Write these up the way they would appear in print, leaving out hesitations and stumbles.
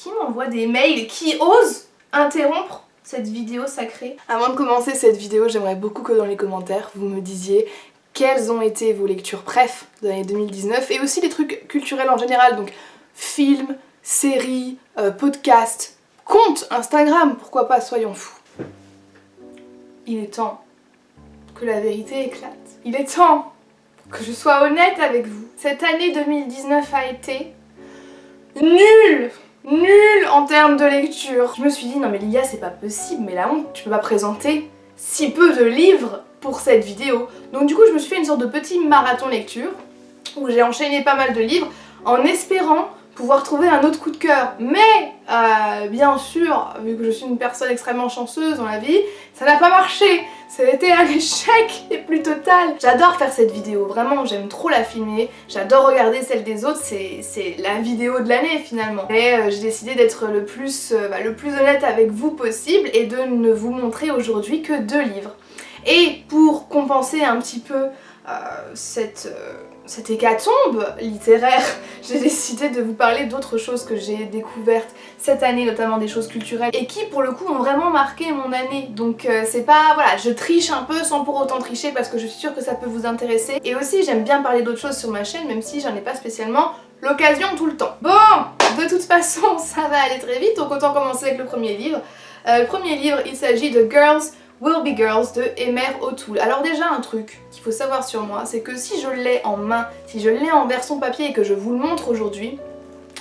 Qui m'envoie des mails, qui ose interrompre cette vidéo sacrée? Avant de commencer cette vidéo, j'aimerais beaucoup que dans les commentaires vous me disiez quelles ont été vos lectures préf de l'année 2019 et aussi les trucs culturels en général, donc films, séries, podcasts, comptes, Instagram, pourquoi pas, soyons fous. Il est temps que la vérité éclate. Il est temps que je sois honnête avec vous. Cette année 2019 a été nulle en termes de lecture. Je me suis dit non mais Lilia, c'est pas possible, mais la honte, tu peux pas présenter si peu de livres pour cette vidéo. Donc du coup je me suis fait une sorte de petit marathon lecture où j'ai enchaîné pas mal de livres en espérant pouvoir trouver un autre coup de cœur. Mais bien sûr, vu que je suis une personne extrêmement chanceuse dans la vie, ça n'a pas marché. Ça a été un échec et plus total. J'adore faire cette vidéo, vraiment j'aime trop la filmer, j'adore regarder celle des autres, c'est la vidéo de l'année finalement. Et j'ai décidé d'être le plus honnête avec vous possible et de ne vous montrer aujourd'hui que 2 livres. Et pour compenser un petit peu cette hécatombe littéraire, j'ai décidé de vous parler d'autres choses que j'ai découvertes cette année, notamment des choses culturelles, et qui pour le coup ont vraiment marqué mon année. Donc c'est pas, voilà, je triche un peu sans pour autant tricher parce que je suis sûre que ça peut vous intéresser. Et aussi j'aime bien parler d'autres choses sur ma chaîne, même si j'en ai pas spécialement l'occasion tout le temps. Bon, de toute façon ça va aller très vite, donc autant commencer avec le premier livre. Le premier livre, il s'agit de Girls Will Be Girls de Emer O'Toole. Alors déjà un truc qu'il faut savoir sur moi, c'est que si je l'ai en main, si je l'ai en version papier et que je vous le montre aujourd'hui,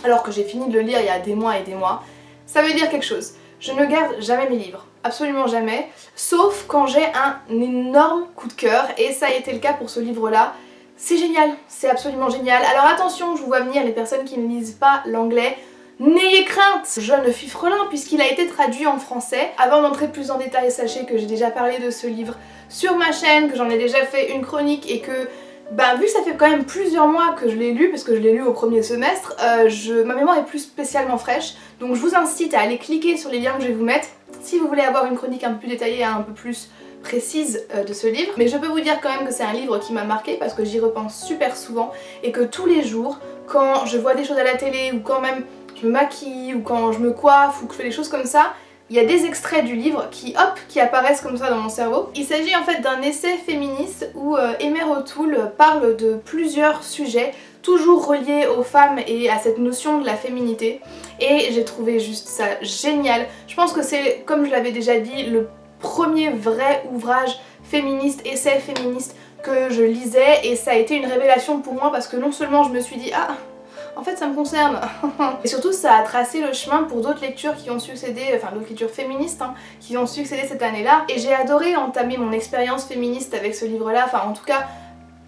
alors que j'ai fini de le lire il y a des mois et des mois, ça veut dire quelque chose. Je ne garde jamais mes livres, absolument jamais, sauf quand j'ai un énorme coup de cœur, et ça a été le cas pour ce livre-là. C'est génial, c'est absolument génial. Alors attention, je vous vois venir les personnes qui ne lisent pas l'anglais. N'ayez crainte, jeune fifrelin, puisqu'il a été traduit en français. Avant d'entrer plus en détail, sachez que j'ai déjà parlé de ce livre sur ma chaîne, que j'en ai déjà fait une chronique et que, vu que ça fait quand même plusieurs mois que je l'ai lu, parce que je l'ai lu au premier semestre, ma mémoire est plus spécialement fraîche. Donc je vous incite à aller cliquer sur les liens que je vais vous mettre si vous voulez avoir une chronique un peu plus détaillée et un peu plus précise de ce livre. Mais je peux vous dire quand même que c'est un livre qui m'a marqué parce que j'y repense super souvent et que tous les jours, quand je vois des choses à la télé ou quand même je me maquille ou quand je me coiffe ou que je fais des choses comme ça, il y a des extraits du livre qui apparaissent comme ça dans mon cerveau. Il s'agit en fait d'un essai féministe où Emer O'Toole parle de plusieurs sujets toujours reliés aux femmes et à cette notion de la féminité, et j'ai trouvé juste ça génial. Je pense que c'est, comme je l'avais déjà dit, le premier vrai ouvrage féministe, essai féministe que je lisais, et ça a été une révélation pour moi parce que non seulement je me suis dit ah, en fait ça me concerne et surtout ça a tracé le chemin pour d'autres lectures qui ont succédé, enfin d'autres lectures féministes qui ont succédé cette année-là, et j'ai adoré entamer mon expérience féministe avec ce livre-là, enfin en tout cas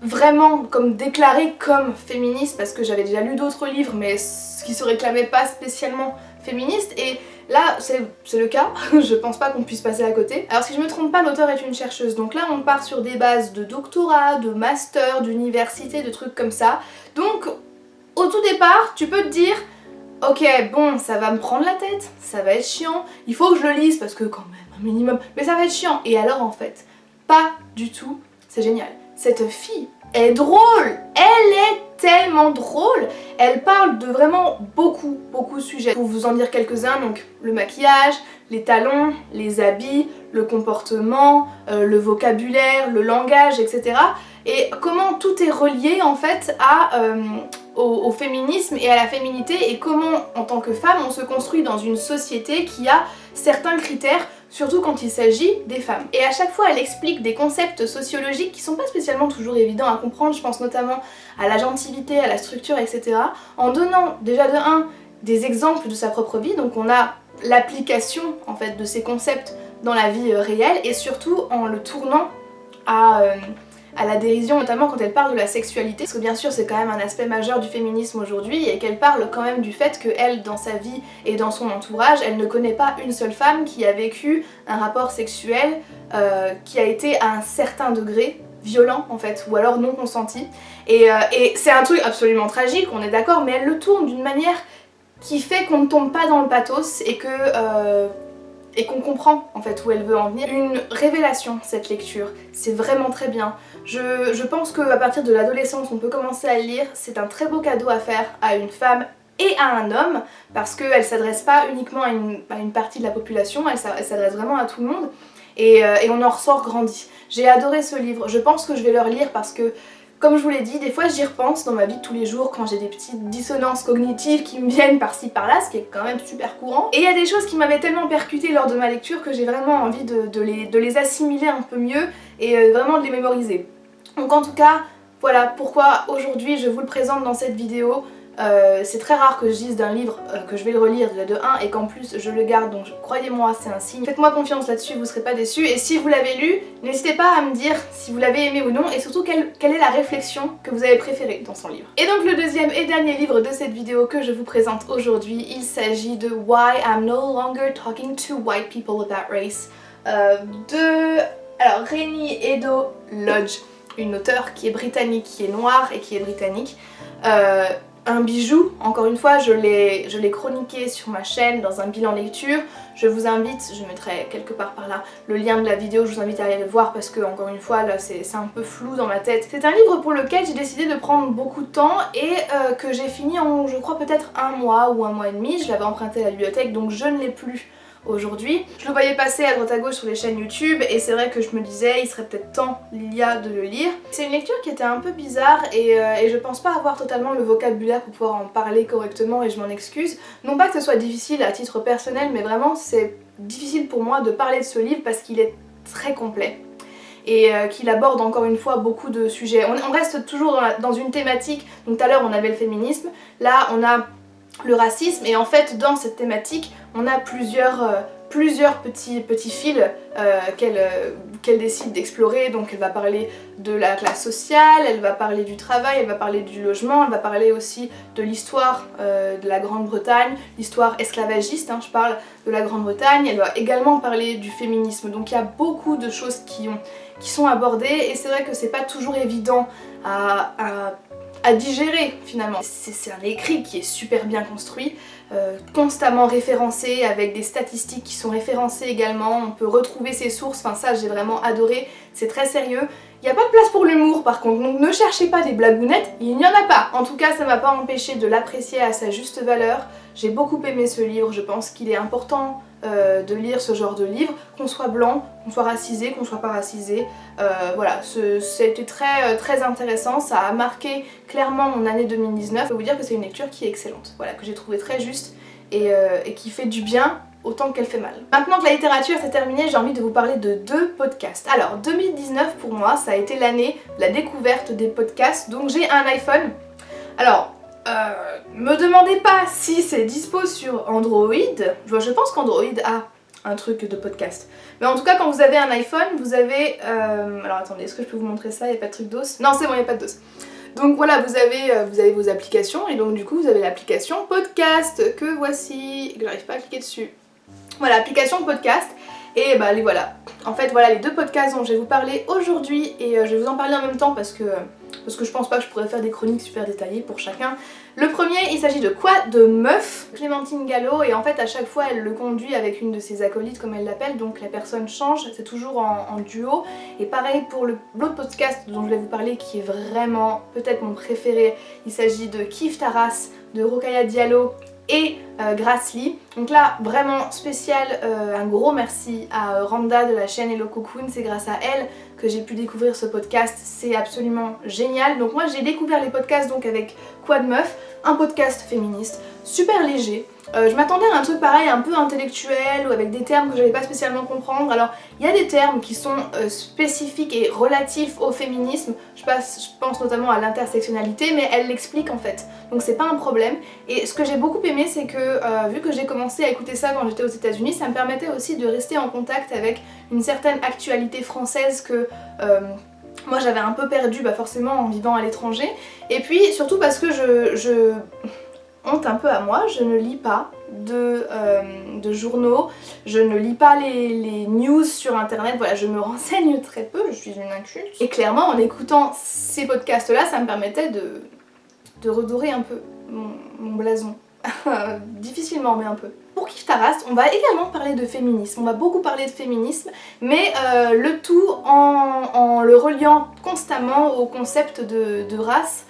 vraiment comme déclaré comme féministe, parce que j'avais déjà lu d'autres livres mais qui se réclamaient pas spécialement féministes, et là c'est le cas, je pense pas qu'on puisse passer à côté. Alors si je me trompe pas, l'auteur est une chercheuse, donc là on part sur des bases de doctorat, de master, d'université, de trucs comme ça, donc au tout départ, tu peux te dire ok, bon, ça va me prendre la tête, ça va être chiant, il faut que je le lise parce que quand même, un minimum, mais ça va être chiant. Et alors en fait, pas du tout, c'est génial. Cette fille est drôle, elle est tellement drôle, elle parle de vraiment beaucoup de sujets. Pour vous en dire quelques-uns, donc le maquillage, les talons, les habits, le comportement, le vocabulaire, le langage, etc. Et comment tout est relié en fait au féminisme et à la féminité, et comment en tant que femme on se construit dans une société qui a certains critères, surtout quand il s'agit des femmes. Et à chaque fois elle explique des concepts sociologiques qui sont pas spécialement toujours évidents à comprendre, je pense notamment à l'agentivité, à la structure, etc. en donnant déjà de 1 des exemples de sa propre vie, donc on a l'application en fait de ces concepts dans la vie réelle, et surtout en le tournant à la dérision, notamment quand elle parle de la sexualité, parce que bien sûr c'est quand même un aspect majeur du féminisme aujourd'hui, et qu'elle parle quand même du fait qu'elle, dans sa vie et dans son entourage, elle ne connaît pas une seule femme qui a vécu un rapport sexuel qui a été à un certain degré violent en fait, ou alors non consenti, et c'est un truc absolument tragique, on est d'accord, mais elle le tourne d'une manière qui fait qu'on ne tombe pas dans le pathos et qu'on comprend en fait où elle veut en venir. Une révélation cette lecture, c'est vraiment très bien. Je pense qu'à partir de l'adolescence on peut commencer à le lire, c'est un très beau cadeau à faire à une femme et à un homme, parce qu'elle s'adresse pas uniquement à une partie de la population, elle s'adresse vraiment à tout le monde, et on en ressort grandi. J'ai adoré ce livre, je pense que je vais le relire parce que, comme je vous l'ai dit, des fois j'y repense dans ma vie de tous les jours quand j'ai des petites dissonances cognitives qui me viennent par-ci par-là, ce qui est quand même super courant. Et il y a des choses qui m'avaient tellement percuté lors de ma lecture que j'ai vraiment envie de les assimiler un peu mieux et vraiment de les mémoriser. Donc en tout cas, voilà pourquoi aujourd'hui je vous le présente dans cette vidéo. C'est très rare que je dise d'un livre que je vais le relire de 1 et qu'en plus je le garde, donc croyez-moi, c'est un signe. Faites-moi confiance là-dessus, vous serez pas déçus, et si vous l'avez lu, n'hésitez pas à me dire si vous l'avez aimé ou non, et surtout quelle est la réflexion que vous avez préférée dans son livre. Et donc le deuxième et dernier livre de cette vidéo que je vous présente aujourd'hui, il s'agit de Why I'm No Longer Talking to White People About Race alors Reni Eddo-Lodge, une auteure qui est britannique, qui est noire et qui est britannique. Un bijou, encore une fois, je l'ai chroniqué sur ma chaîne dans un bilan lecture. Je vous invite, je mettrai quelque part par là le lien de la vidéo, je vous invite à aller le voir parce que, encore une fois, là c'est un peu flou dans ma tête. C'est un livre pour lequel j'ai décidé de prendre beaucoup de temps et que j'ai fini en, je crois, peut-être 1 mois ou 1 mois et demi. Je l'avais emprunté à la bibliothèque, donc je ne l'ai plus aujourd'hui. Je le voyais passer à droite à gauche sur les chaînes YouTube et c'est vrai que je me disais il serait peut-être temps, Lilia, de le lire. C'est une lecture qui était un peu bizarre et je pense pas avoir totalement le vocabulaire pour pouvoir en parler correctement et je m'en excuse. Non pas que ce soit difficile à titre personnel, mais vraiment c'est difficile pour moi de parler de ce livre parce qu'il est très complet et qu'il aborde encore une fois beaucoup de sujets. On reste toujours dans une thématique, donc tout à l'heure on avait le féminisme, là on a le racisme, et en fait dans cette thématique on a plusieurs petits fils qu'elle décide d'explorer. Donc elle va parler de la classe sociale, elle va parler du travail, elle va parler du logement, elle va parler aussi de l'histoire de la Grande-Bretagne, l'histoire esclavagiste, je parle de la Grande-Bretagne, elle va également parler du féminisme. Donc il y a beaucoup de choses qui sont abordées et c'est vrai que c'est pas toujours évident à digérer finalement. C'est un écrit qui est super bien construit, constamment référencé avec des statistiques qui sont référencées également, on peut retrouver ses sources, enfin ça j'ai vraiment adoré, c'est très sérieux. Il n'y a pas de place pour l'humour par contre, donc ne cherchez pas des blagounettes, il n'y en a pas. En tout cas ça m'a pas empêché de l'apprécier à sa juste valeur. J'ai beaucoup aimé ce livre, je pense qu'il est important de lire ce genre de livre, qu'on soit blanc, qu'on soit racisé, qu'on soit pas racisé. Voilà, c'était très intéressant, ça a marqué clairement mon année 2019. Je peux vous dire que c'est une lecture qui est excellente, voilà, que j'ai trouvé très juste et qui fait du bien autant qu'elle fait mal. Maintenant que la littérature c'est terminé, j'ai envie de vous parler de 2 podcasts. Alors 2019 pour moi ça a été l'année de la découverte des podcasts, donc j'ai un iPhone. Alors me demandez pas si c'est dispo sur Android, je pense qu'Android a un truc de podcast. Mais en tout cas quand vous avez un iPhone, vous avez... alors attendez, est-ce que je peux vous montrer ça? Il n'y a pas de truc d'os? Non c'est bon, il n'y a pas d'os. Donc voilà, vous avez vos applications et donc du coup vous avez l'application podcast que voici, que j'arrive pas à cliquer dessus. Voilà, application podcast. Et bah les voilà. En fait voilà les 2 podcasts dont je vais vous parler aujourd'hui et je vais vous en parler en même temps parce que je pense pas que je pourrais faire des chroniques super détaillées pour chacun. Le premier, il s'agit de Quoi de meuf, Clémentine Gallo, et en fait à chaque fois elle le conduit avec une de ses acolytes comme elle l'appelle, donc la personne change, c'est toujours en duo. Et pareil pour l'autre podcast dont je vais vous parler qui est vraiment peut-être mon préféré, il s'agit de Kif Taras, de Rokhaya Diallo et Grace Lee. Donc là vraiment spécial, un gros merci à Randa de la chaîne Hello Cocoon, c'est grâce à elle que j'ai pu découvrir ce podcast, c'est absolument génial. Donc moi j'ai découvert les podcasts donc avec Quoi de meuf, un podcast féministe, super léger. Je m'attendais à un truc pareil, un peu intellectuel ou avec des termes que j'allais pas spécialement comprendre. Alors il y a des termes qui sont spécifiques et relatifs au féminisme, je pense notamment à l'intersectionnalité, mais elle l'explique en fait, donc c'est pas un problème. Et ce que j'ai beaucoup aimé c'est que vu que j'ai commencé à écouter ça quand j'étais aux États-Unis, ça me permettait aussi de rester en contact avec une certaine actualité française que moi j'avais un peu perdu forcément en vivant à l'étranger. Et puis surtout parce que je honte un peu à moi, je ne lis pas de journaux, je ne lis pas les news sur internet, voilà, je me renseigne très peu, je suis une inculte. Et clairement en écoutant ces podcasts là, ça me permettait de redorer un peu mon blason. Difficilement mais un peu. Pour Kif Taras, on va également parler de féminisme, on va beaucoup parler de féminisme, mais le tout en le reliant constamment au concept de race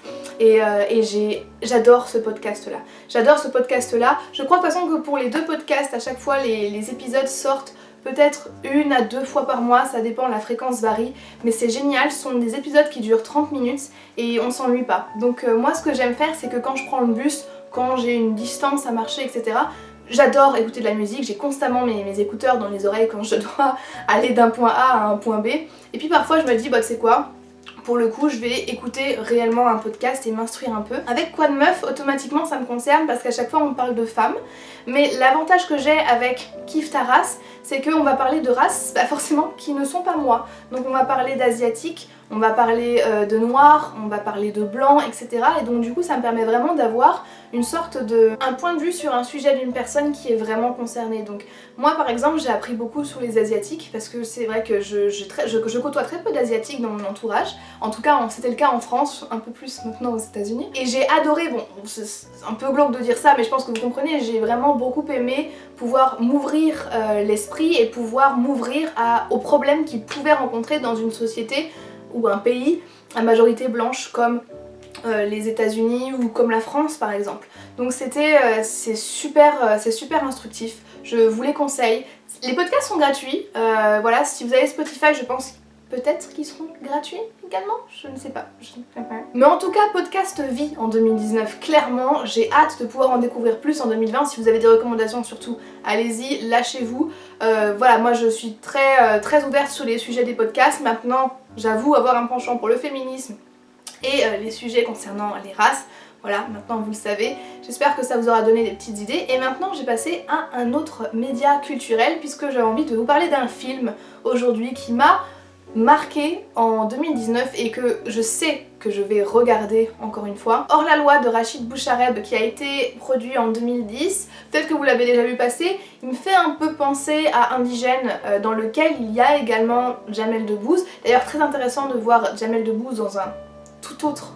j'adore ce podcast là. J'adore ce podcast là. Je crois de toute façon que pour les 2 podcasts, à chaque fois les épisodes sortent peut-être 1 à 2 fois par mois, ça dépend, la fréquence varie, mais c'est génial, ce sont des épisodes qui durent 30 minutes et on s'ennuie pas. Donc moi ce que j'aime faire, c'est que quand je prends le bus, quand j'ai une distance à marcher, etc., j'adore écouter de la musique, j'ai constamment mes écouteurs dans les oreilles quand je dois aller d'un point A à un point B. Et puis parfois je me dis, bah tu sais quoi, pour le coup je vais écouter réellement un podcast et m'instruire un peu. Avec Quoi de Meuf, automatiquement ça me concerne parce qu'à chaque fois on parle de femmes. Mais l'avantage que j'ai avec Kiffe ta race, c'est qu'on va parler de races, bah forcément, qui ne sont pas moi. Donc on va parler d'asiatiques, on va parler de noirs, on va parler de blancs, etc. Et donc du coup ça me permet vraiment d'avoir une sorte un point de vue sur un sujet d'une personne qui est vraiment concernée. Donc moi par exemple j'ai appris beaucoup sur les asiatiques parce que c'est vrai que je côtoie très peu d'asiatiques dans mon entourage. En tout cas c'était le cas en France, un peu plus maintenant aux États-Unis. Et j'ai adoré, bon c'est un peu glauque de dire ça mais je pense que vous comprenez, j'ai vraiment beaucoup aimé pouvoir m'ouvrir l'esprit et pouvoir m'ouvrir aux problèmes qu'ils pouvaient rencontrer dans une société ou un pays à majorité blanche comme les États-Unis ou comme la France par exemple. Donc c'est super instructif, je vous les conseille. Les podcasts sont gratuits, voilà, si vous avez Spotify je pense peut-être qu'ils seront gratuits également, je ne sais pas. Mais en tout cas, podcast vie en 2019, clairement, j'ai hâte de pouvoir en découvrir plus en 2020. Si vous avez des recommandations surtout, allez-y, lâchez-vous. Voilà, moi je suis très ouverte sur les sujets des podcasts. Maintenant, j'avoue avoir un penchant pour le féminisme et les sujets concernant les races. Voilà, maintenant vous le savez. J'espère que ça vous aura donné des petites idées. Et maintenant, j'ai passé à un autre média culturel puisque j'avais envie de vous parler d'un film aujourd'hui qui m'a marqué en 2019 et que je sais que je vais regarder encore une fois. Hors la loi de Rachid Bouchareb qui a été produit en 2010, peut-être que vous l'avez déjà vu passer, il me fait un peu penser à Indigène dans lequel il y a également Jamel Debbouze. D'ailleurs très intéressant de voir Jamel Debbouze dans un tout autre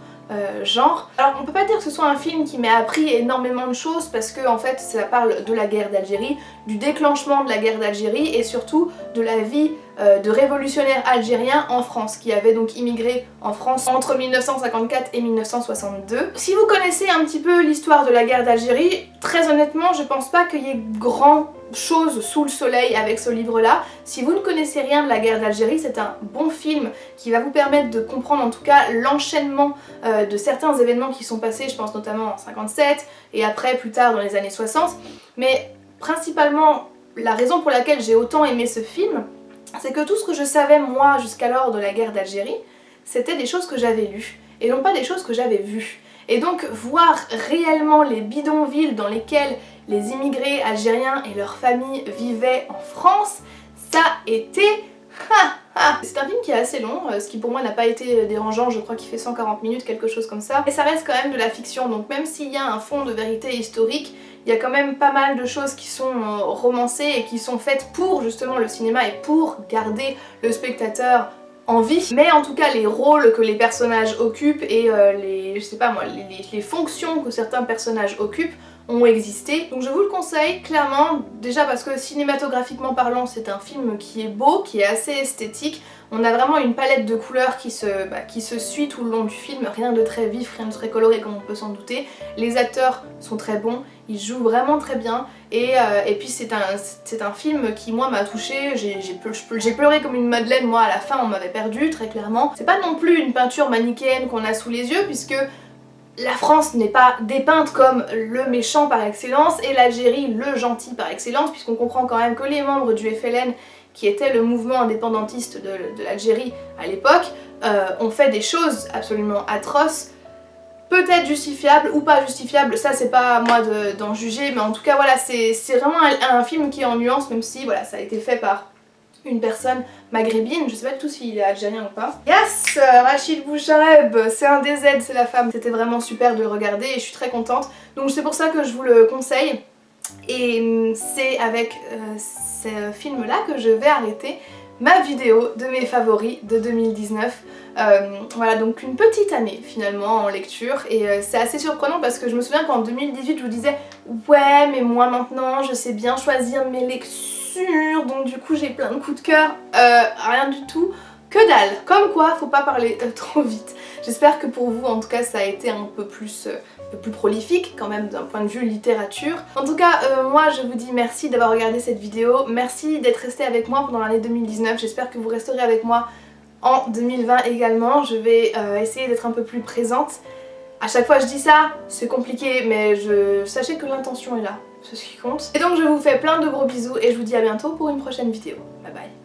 genre. Alors on peut pas dire que ce soit un film qui m'a appris énormément de choses parce que en fait ça parle de la guerre d'Algérie, du déclenchement de la guerre d'Algérie et surtout de la vie de révolutionnaires algériens en France qui avaient donc immigré en France entre 1954 et 1962. Si vous connaissez un petit peu l'histoire de la guerre d'Algérie, très honnêtement je pense pas qu'il y ait grand chose sous le soleil avec ce livre-là. Si vous ne connaissez rien de la guerre d'Algérie, c'est un bon film qui va vous permettre de comprendre en tout cas l'enchaînement de certains événements qui sont passés, je pense notamment en 57 et après plus tard dans les années 60. Mais principalement, la raison pour laquelle j'ai autant aimé ce film, c'est que tout ce que je savais moi jusqu'alors de la guerre d'Algérie, c'était des choses que j'avais lues et non pas des choses que j'avais vues. Et donc voir réellement les bidonvilles dans lesquels les immigrés algériens et leurs familles vivaient en France, ça était... C'est un film qui est assez long, ce qui pour moi n'a pas été dérangeant, je crois qu'il fait 140 minutes, quelque chose comme ça. Et ça reste quand même de la fiction, donc même s'il y a un fond de vérité historique, il y a quand même pas mal de choses qui sont romancées et qui sont faites pour justement le cinéma et pour garder le spectateur en vie. Mais en tout cas les rôles que les personnages occupent et je sais pas moi, les fonctions que certains personnages occupent ont existé. Donc je vous le conseille clairement, déjà parce que cinématographiquement parlant c'est un film qui est beau, qui est assez esthétique. On a vraiment une palette de couleurs qui se suit tout le long du film, rien de très vif, rien de très coloré comme on peut s'en douter. Les acteurs sont très bons, ils jouent vraiment très bien et puis c'est un film qui moi m'a touchée, j'ai pleuré comme une madeleine, moi à la fin on m'avait perdu très clairement. C'est pas non plus une peinture manichéenne qu'on a sous les yeux puisque la France n'est pas dépeinte comme le méchant par excellence et l'Algérie le gentil par excellence puisqu'on comprend quand même que les membres du FLN qui était le mouvement indépendantiste de l'Algérie à l'époque, ont fait des choses absolument atroces, peut-être justifiables ou pas justifiables, ça c'est pas à moi d'en juger, mais en tout cas voilà, c'est vraiment un film qui est en nuance, même si voilà, ça a été fait par une personne maghrébine, je sais pas du tout s'il est algérien ou pas. Yes, Rachid Bouchareb, c'est un DZ, c'est la femme. C'était vraiment super de le regarder et je suis très contente, donc c'est pour ça que je vous le conseille. Et c'est avec ce film-là que je vais arrêter ma vidéo de mes favoris de 2019. Voilà, donc une petite année finalement en lecture et c'est assez surprenant parce que je me souviens qu'en 2018 je vous disais ouais mais moi maintenant je sais bien choisir mes lectures donc du coup j'ai plein de coups de cœur, rien du tout. Que dalle. Comme quoi, faut pas parler trop vite. J'espère que pour vous, en tout cas, ça a été un peu plus prolifique quand même d'un point de vue littérature. En tout cas, moi je vous dis merci d'avoir regardé cette vidéo, merci d'être resté avec moi pendant l'année 2019, j'espère que vous resterez avec moi en 2020 également. Je vais essayer d'être un peu plus présente. À chaque fois je dis ça, c'est compliqué, mais sachez que l'intention est là, c'est ce qui compte. Et donc je vous fais plein de gros bisous et je vous dis à bientôt pour une prochaine vidéo. Bye bye.